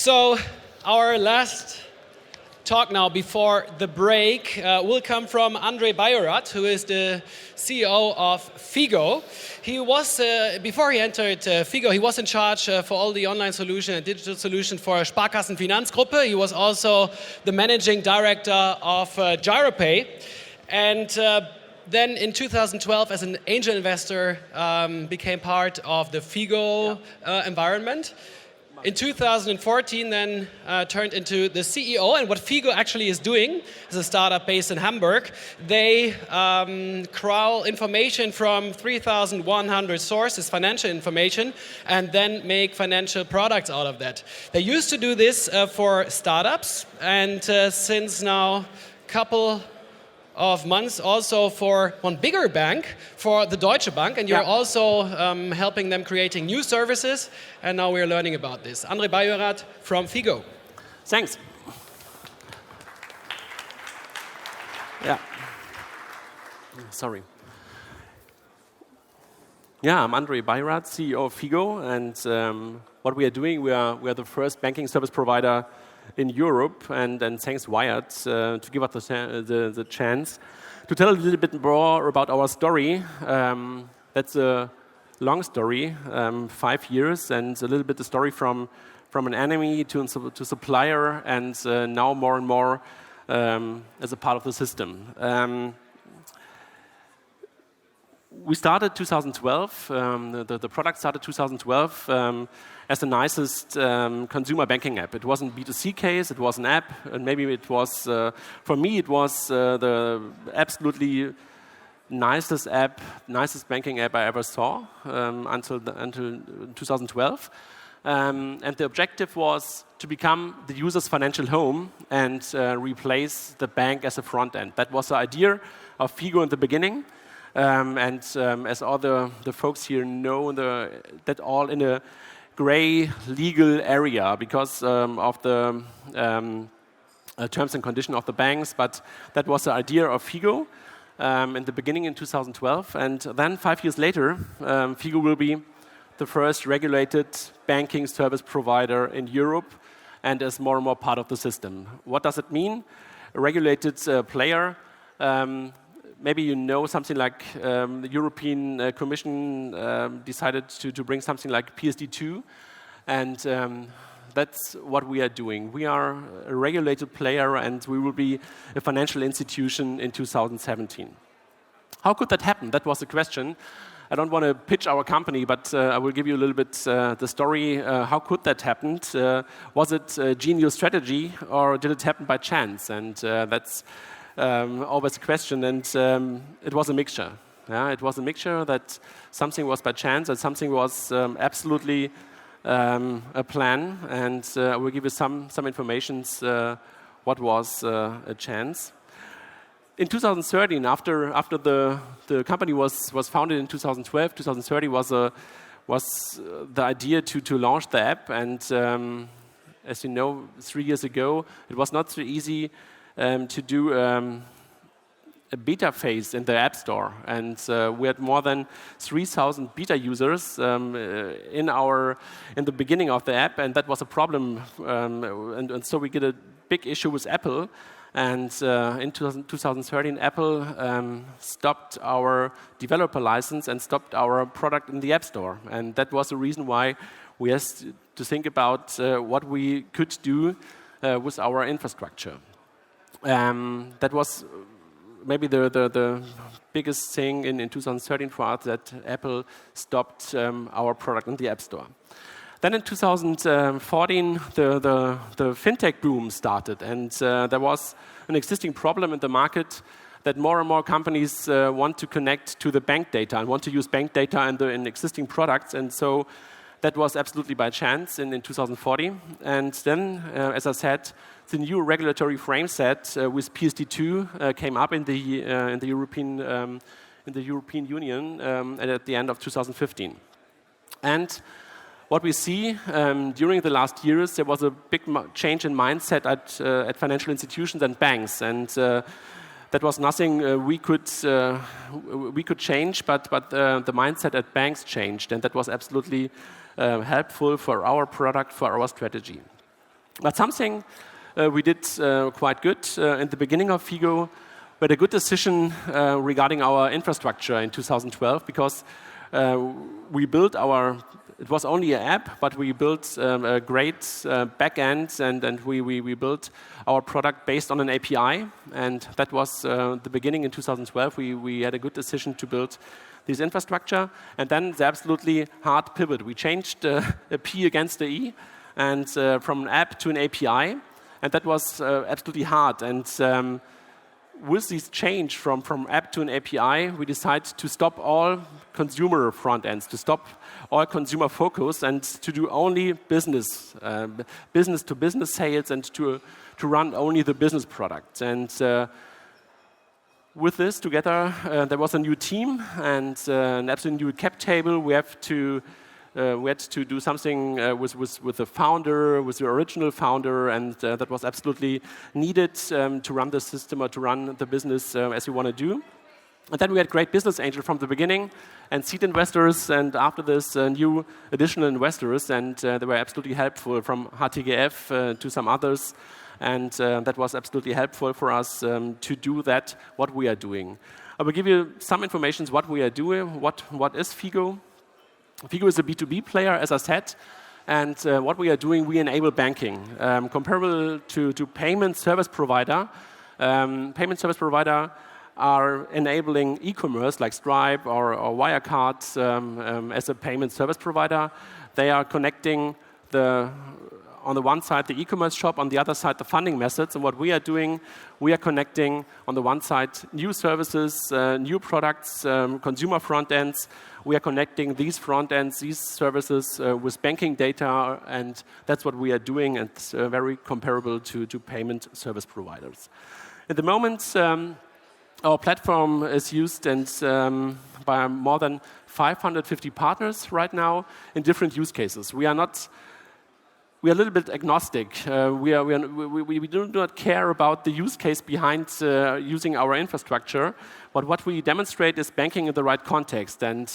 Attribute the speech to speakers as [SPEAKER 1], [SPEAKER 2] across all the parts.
[SPEAKER 1] So our last talk now before the break will come from Andrej Bajorat, who is the CEO of Figo. He was, before he entered Figo, he was in charge for all the online solution and digital solution for Sparkassen Finanzgruppe. He was also the managing director of GiroPay. And then in 2012, as an angel investor, became part of the Figo environment. In 2014, then turned into the CEO. And what Figo actually is doing is a startup based in Hamburg. They crawl information from 3,100 sources, financial information, and then make financial products out of that. They used to do this for startups, and since now a couple of months also for one bigger bank, for the Deutsche Bank, and you're also helping them creating new services, and now we're learning about this. Andrej Bajorat from Figo.
[SPEAKER 2] Thanks. Yeah. Sorry. Yeah, I'm Andrej Bajorat, CEO of Figo, and what we are doing, we are the first banking service provider in Europe, and thanks Wired to give us the chance to tell a little bit more about our story. That's a long story, 5 years, and a little bit the story from an enemy to supplier, and now more and more as a part of the system. We started 2012, the product started 2012 as the nicest consumer banking app. It wasn't B2C case, it was an app, and maybe it was, for me, it was the absolutely nicest banking app I ever saw until 2012. And the objective was to become the user's financial home and replace the bank as a front end. That was the idea of Figo in the beginning. As all the folks here know, that all in a gray legal area because of the terms and conditions of the banks, but that was the idea of Figo in the beginning in 2012. And then 5 years later, Figo will be the first regulated banking service provider in Europe and is more and more part of the system. What does it mean? A regulated player. Maybe you know something like the European Commission decided to bring something like PSD2, and that's what we are doing. We are a regulated player, and we will be a financial institution in 2017. How could that happen? That was the question. I don't want to pitch our company, but I will give you a little bit the story. How could that happen? Was it a genius strategy, or did it happen by chance? And that's always a question, and it was a mixture. Yeah, it was a mixture that something was by chance and something was absolutely a plan. And I will give you some information what was a chance. In 2013, after the company was founded in 2012, 2013 was the idea to launch the app. And as you know, 3 years ago, it was not so easy to do a beta phase in the App Store, and we had more than 3,000 beta users in the beginning of the app, and that was a problem. And so we get a big issue with Apple, and in 2013, Apple stopped our developer license and stopped our product in the App Store, and that was the reason why we had to think about what we could do with our infrastructure. That was maybe the biggest thing in 2013 for us, that Apple stopped our product in the App Store. Then in 2014, the fintech boom started, and there was an existing problem in the market that more and more companies want to connect to the bank data and want to use bank data in existing products, and so that was absolutely by chance in 2014. And then, as I said, the new regulatory frame set with PSD2 came up in the European Union at the end of 2015. And what we see during the last years, there was a big change in mindset at financial institutions and banks, and that was nothing we could change, but the mindset at banks changed, and that was absolutely helpful for our product, for our strategy. But something we did quite good in the beginning of Figo. We had a good decision regarding our infrastructure in 2012 because we built it was only an app, but we built a great backend and we built our product based on an API. And that was the beginning in 2012. We had a good decision to build this infrastructure. And then the absolutely hard pivot. We changed a P against the E and from an app to an API. And that was absolutely hard. And with this change from app to an API, we decided to stop all consumer front ends, to stop all consumer focus, and to do only business to business sales, and to run only the business product. And with this together, there was a new team and an absolutely new cap table. We had to do something with the founder, with the original founder, and that was absolutely needed to run the system or to run the business as we want to do. And then we had great business angel from the beginning and seed investors, and after this, new additional investors, and they were absolutely helpful from HTGF to some others, and that was absolutely helpful for us to do that, what we are doing. I will give you some information what we are doing, what is Figo. Figo is a B2B player, as I said, and what we are doing, we enable banking. Comparable to payment service provider, are enabling e-commerce like Stripe or Wirecard as a payment service provider. They are connecting on the one side the e-commerce shop, on the other side the funding methods. And what we are doing, we are connecting on the one side new services, new products, consumer front ends. We are connecting these front ends, these services with banking data, and that's what we are doing. And it's very comparable to payment service providers. At the moment, our platform is used by more than 550 partners right now in different use cases. We are a little bit agnostic. We do not care about the use case behind using our infrastructure, but what we demonstrate is banking in the right context. And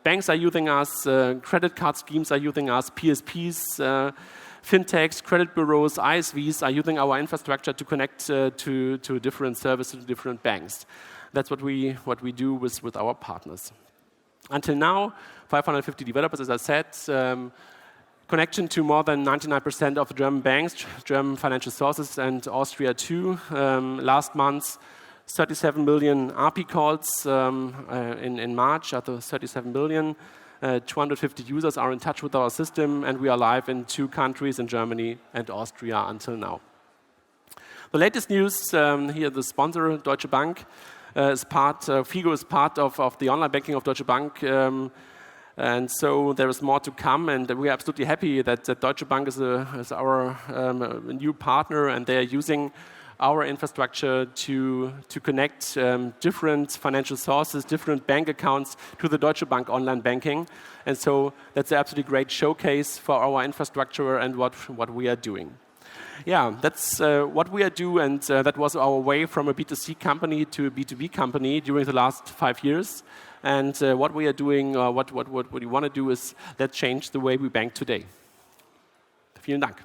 [SPEAKER 2] banks are using us, credit card schemes are using us, PSPs, fintechs, credit bureaus, ISVs are using our infrastructure to connect to different services, to different banks. That's what we do with our partners. Until now, 550 developers, as I said, connection to more than 99% of the German banks, German financial sources, and Austria too. Last month, 37 million API calls in March, after 37 million. 250 users are in touch with our system, and we are live in 2 countries, in Germany and Austria until now. The latest news here, the sponsor, Deutsche Bank, Figo is part of the online banking of Deutsche Bank. And so there is more to come, and we are absolutely happy that Deutsche Bank is our new partner, and they are using our infrastructure to connect different financial sources, different bank accounts to the Deutsche Bank online banking. And so that's an absolutely great showcase for our infrastructure and what we are doing. Yeah, that's what we are doing, and that was our way from a B2C company to a B2B company during the last 5 years. And what we are doing, what we want to do is let's change the way we bank today. Vielen Dank.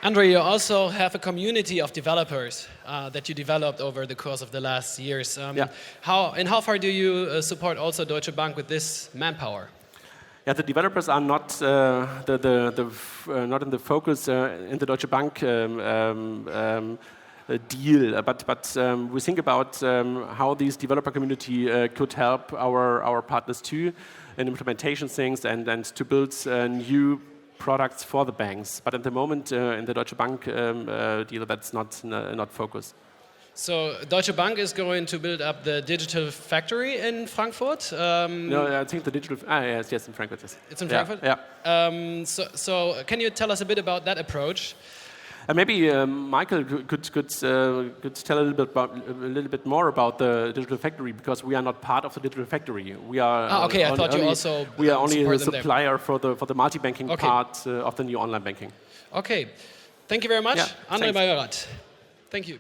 [SPEAKER 1] Andre, you also have a community of developers that you developed over the course of the last years.
[SPEAKER 2] Yeah.
[SPEAKER 1] How far do you support also Deutsche Bank with this manpower?
[SPEAKER 2] Yeah, the developers are not not in the focus in the Deutsche Bank deal, but we think about how this developer community could help our partners too in implementation things and to build new products for the banks. But at the moment in the Deutsche Bank deal, that's not focus.
[SPEAKER 1] So Deutsche Bank is going to build up the digital factory in Frankfurt?
[SPEAKER 2] No, I think the digital... yes, in Frankfurt, yes.
[SPEAKER 1] It's in Frankfurt?
[SPEAKER 2] Yeah.
[SPEAKER 1] So can you tell us a bit about that approach?
[SPEAKER 2] Maybe Michael could tell a little bit more about the digital factory, because we are not part of the digital factory. We are.
[SPEAKER 1] Okay, I thought you also.
[SPEAKER 2] We are only a supplier for the multi-banking part of the new online banking.
[SPEAKER 1] Okay, thank you very much,
[SPEAKER 2] Yeah,
[SPEAKER 1] Andre Bajorat. Thank you.